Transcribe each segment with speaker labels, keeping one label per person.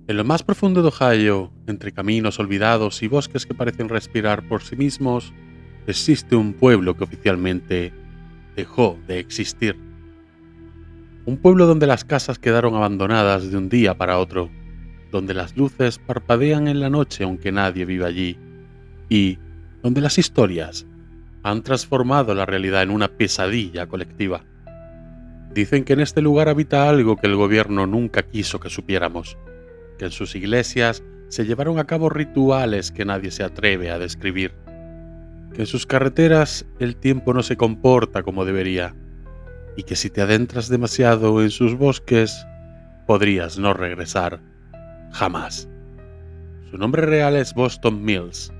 Speaker 1: En lo más profundo de Ohio, entre caminos olvidados y bosques que parecen respirar por sí mismos, existe un pueblo que oficialmente dejó de existir. Un pueblo donde las casas quedaron abandonadas de un día para otro, donde las luces parpadean en la noche aunque nadie vive allí, y donde las historias han transformado la realidad en una pesadilla colectiva. Dicen que en este lugar habita algo que el gobierno nunca quiso que supiéramos, que en sus iglesias se llevaron a cabo rituales que nadie se atreve a describir, que en sus carreteras el tiempo no se comporta como debería, y que si te adentras demasiado en sus bosques, podrías no regresar jamás. Su nombre real es Boston Mills,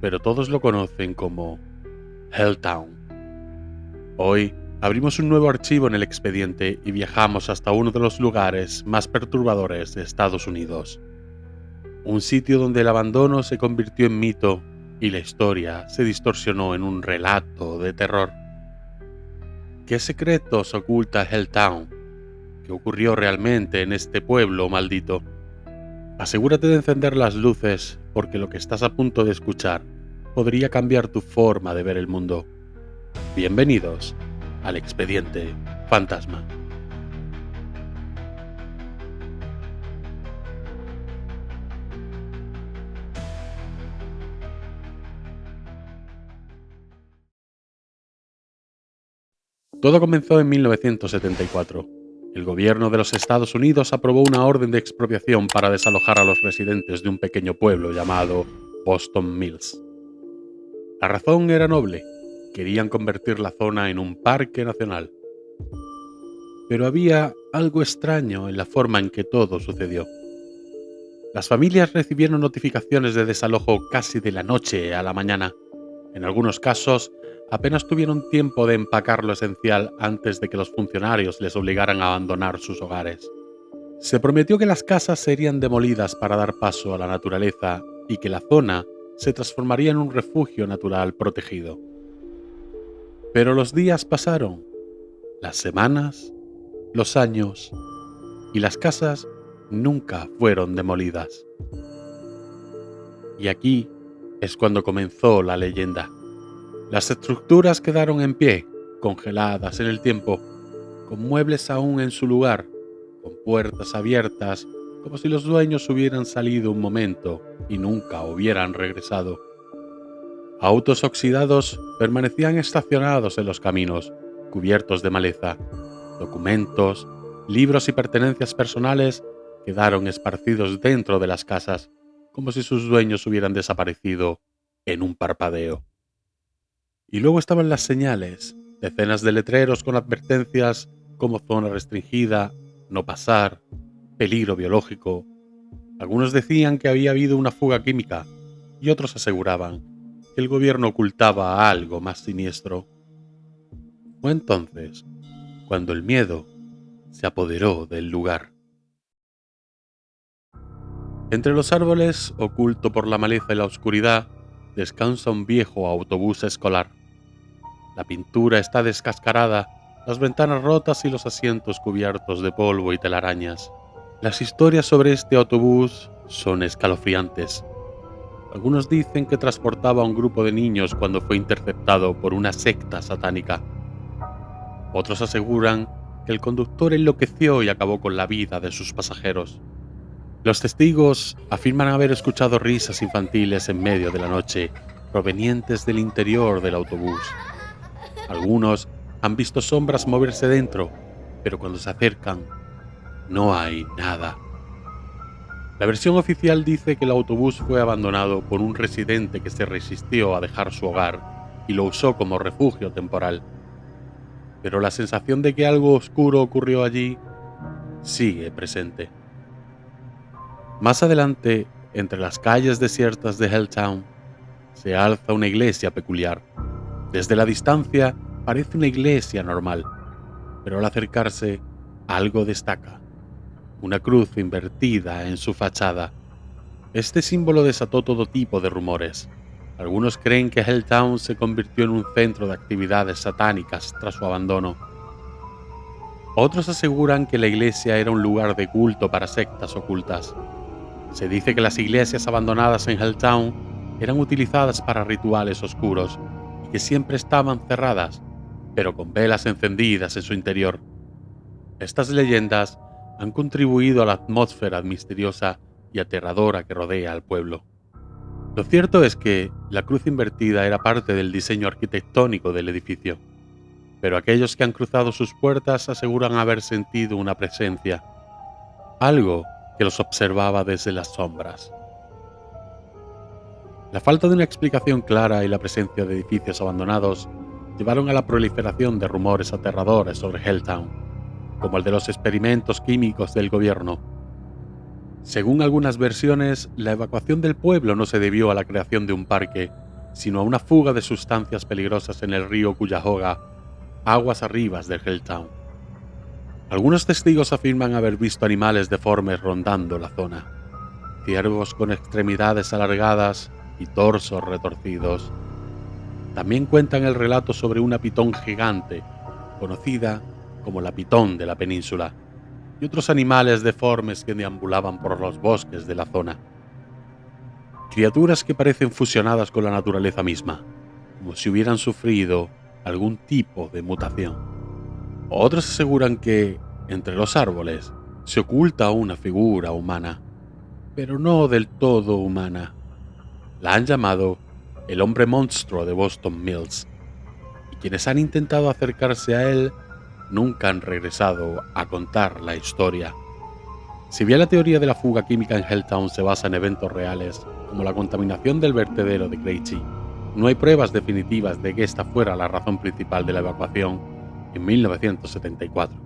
Speaker 1: pero todos lo conocen como Helltown. Hoy abrimos un nuevo archivo en el expediente y viajamos hasta uno de los lugares más perturbadores de Estados Unidos. Un sitio donde el abandono se convirtió en mito y la historia se distorsionó en un relato de terror. ¿Qué secretos oculta Helltown? ¿Qué ocurrió realmente en este pueblo maldito? Asegúrate de encender las luces porque lo que estás a punto de escuchar podría cambiar tu forma de ver el mundo. Bienvenidos al Expediente Fantasma. Todo comenzó en 1974. El gobierno de los Estados Unidos aprobó una orden de expropiación para desalojar a los residentes de un pequeño pueblo llamado Boston Mills. La razón era noble: querían convertir la zona en un parque nacional. Pero había algo extraño en la forma en que todo sucedió. Las familias recibieron notificaciones de desalojo casi de la noche a la mañana. En algunos casos, apenas tuvieron tiempo de empacar lo esencial antes de que los funcionarios les obligaran a abandonar sus hogares. Se prometió que las casas serían demolidas para dar paso a la naturaleza y que la zona se transformaría en un refugio natural protegido. Pero los días pasaron, las semanas, los años, y las casas nunca fueron demolidas. Y aquí es cuando comenzó la leyenda. Las estructuras quedaron en pie, congeladas en el tiempo, con muebles aún en su lugar, con puertas abiertas, como si los dueños hubieran salido un momento y nunca hubieran regresado. Autos oxidados permanecían estacionados en los caminos, cubiertos de maleza. Documentos, libros y pertenencias personales quedaron esparcidos dentro de las casas, como si sus dueños hubieran desaparecido en un parpadeo. Y luego estaban las señales, decenas de letreros con advertencias como zona restringida, no pasar, peligro biológico. Algunos decían que había habido una fuga química y otros aseguraban que el gobierno ocultaba algo más siniestro. Fue entonces cuando el miedo se apoderó del lugar. Entre los árboles, oculto por la maleza y la oscuridad, descansa un viejo autobús escolar. La pintura está descascarada, las ventanas rotas y los asientos cubiertos de polvo y telarañas. Las historias sobre este autobús son escalofriantes. Algunos dicen que transportaba a un grupo de niños cuando fue interceptado por una secta satánica. Otros aseguran que el conductor enloqueció y acabó con la vida de sus pasajeros. Los testigos afirman haber escuchado risas infantiles en medio de la noche, provenientes del interior del autobús. Algunos han visto sombras moverse dentro, pero cuando se acercan, no hay nada. La versión oficial dice que el autobús fue abandonado por un residente que se resistió a dejar su hogar y lo usó como refugio temporal. Pero la sensación de que algo oscuro ocurrió allí sigue presente. Más adelante, entre las calles desiertas de Helltown, se alza una iglesia peculiar. Desde la distancia parece una iglesia normal, pero al acercarse, algo destaca: una cruz invertida en su fachada. Este símbolo desató todo tipo de rumores. Algunos creen que Helltown se convirtió en un centro de actividades satánicas tras su abandono. Otros aseguran que la iglesia era un lugar de culto para sectas ocultas. Se dice que las iglesias abandonadas en Helltown eran utilizadas para rituales oscuros y que siempre estaban cerradas, pero con velas encendidas en su interior. Estas leyendas han contribuido a la atmósfera misteriosa y aterradora que rodea al pueblo. Lo cierto es que la cruz invertida era parte del diseño arquitectónico del edificio, pero aquellos que han cruzado sus puertas aseguran haber sentido una presencia, algo que los observaba desde las sombras. La falta de una explicación clara y la presencia de edificios abandonados llevaron a la proliferación de rumores aterradores sobre Helltown, como el de los experimentos químicos del gobierno. Según algunas versiones, la evacuación del pueblo no se debió a la creación de un parque, sino a una fuga de sustancias peligrosas en el río Cuyahoga, aguas arriba del Helltown. Algunos testigos afirman haber visto animales deformes rondando la zona, ciervos con extremidades alargadas y torsos retorcidos. También cuentan el relato sobre una pitón gigante, conocida como la pitón de la península, y otros animales deformes que deambulaban por los bosques de la zona. Criaturas que parecen fusionadas con la naturaleza misma, como si hubieran sufrido algún tipo de mutación. Otros aseguran que, entre los árboles, se oculta una figura humana, pero no del todo humana. La han llamado el hombre monstruo de Boston Mills, y quienes han intentado acercarse a él nunca han regresado a contar la historia. Si bien la teoría de la fuga química en Helltown se basa en eventos reales, como la contaminación del vertedero de Krejci, no hay pruebas definitivas de que esta fuera la razón principal de la evacuación en 1974.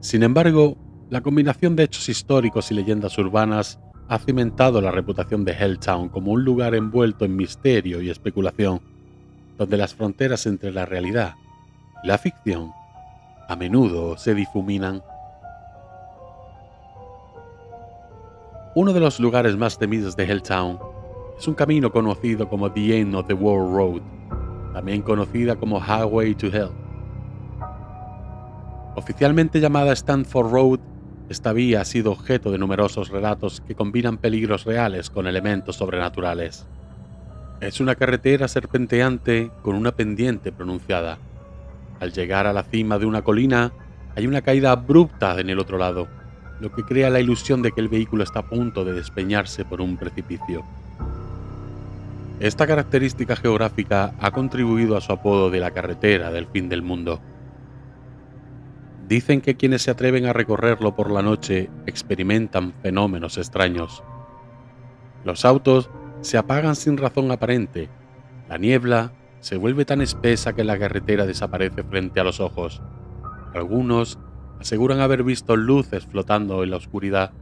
Speaker 1: Sin embargo, la combinación de hechos históricos y leyendas urbanas ha cimentado la reputación de Helltown como un lugar envuelto en misterio y especulación, donde las fronteras entre la realidad y la ficción a menudo se difuminan. Uno de los lugares más temidos de Helltown es un camino conocido como The End of the World Road, también conocida como Highway to Hell. Oficialmente llamada Stanford Road, esta vía ha sido objeto de numerosos relatos que combinan peligros reales con elementos sobrenaturales. Es una carretera serpenteante con una pendiente pronunciada. Al llegar a la cima de una colina, hay una caída abrupta en el otro lado, lo que crea la ilusión de que el vehículo está a punto de despeñarse por un precipicio. Esta característica geográfica ha contribuido a su apodo de la carretera del fin del mundo. Dicen que quienes se atreven a recorrerlo por la noche experimentan fenómenos extraños. Los autos se apagan sin razón aparente, la niebla se vuelve tan espesa que la carretera desaparece frente a los ojos. Algunos aseguran haber visto luces flotando en la oscuridad,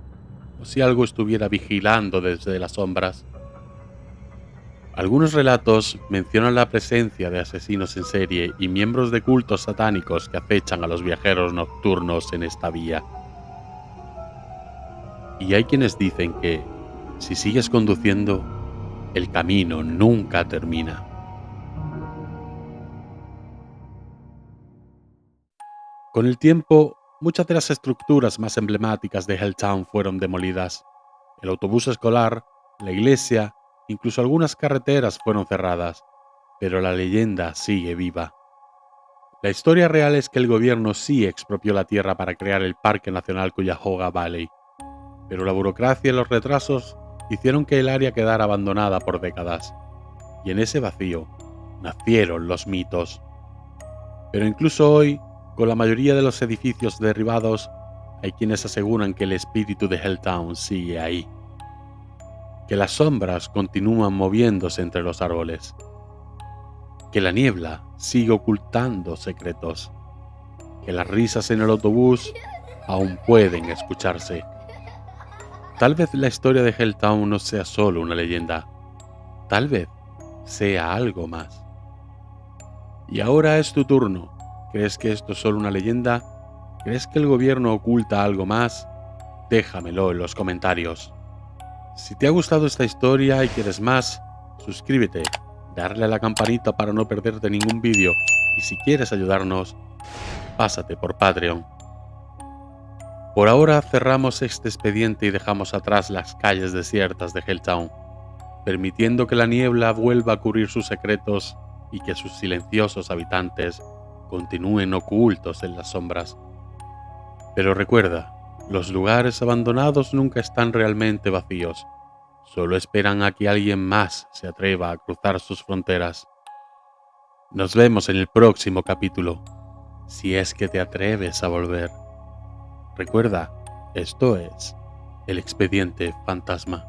Speaker 1: o si algo estuviera vigilando desde las sombras. Algunos relatos mencionan la presencia de asesinos en serie y miembros de cultos satánicos que acechan a los viajeros nocturnos en esta vía. Y hay quienes dicen que, si sigues conduciendo, el camino nunca termina. Con el tiempo, muchas de las estructuras más emblemáticas de Helltown fueron demolidas. El autobús escolar, la iglesia, incluso algunas carreteras fueron cerradas, pero la leyenda sigue viva. La historia real es que el gobierno sí expropió la tierra para crear el Parque Nacional Cuyahoga Valley, pero la burocracia y los retrasos hicieron que el área quedara abandonada por décadas, y en ese vacío nacieron los mitos. Pero incluso hoy, con la mayoría de los edificios derribados, hay quienes aseguran que el espíritu de Helltown sigue ahí, que las sombras continúan moviéndose entre los árboles, que la niebla sigue ocultando secretos, que las risas en el autobús aún pueden escucharse. Tal vez la historia de Helltown no sea solo una leyenda, tal vez sea algo más. Y ahora es tu turno. ¿Crees que esto es solo una leyenda? ¿Crees que el gobierno oculta algo más? Déjamelo en los comentarios. Si te ha gustado esta historia y quieres más, suscríbete, darle a la campanita para no perderte ningún vídeo y si quieres ayudarnos, pásate por Patreon. Por ahora cerramos este expediente y dejamos atrás las calles desiertas de Helltown, permitiendo que la niebla vuelva a cubrir sus secretos y que sus silenciosos habitantes continúen ocultos en las sombras. Pero recuerda, los lugares abandonados nunca están realmente vacíos, solo esperan a que alguien más se atreva a cruzar sus fronteras. Nos vemos en el próximo capítulo, si es que te atreves a volver. Recuerda, esto es El Expediente Fantasma.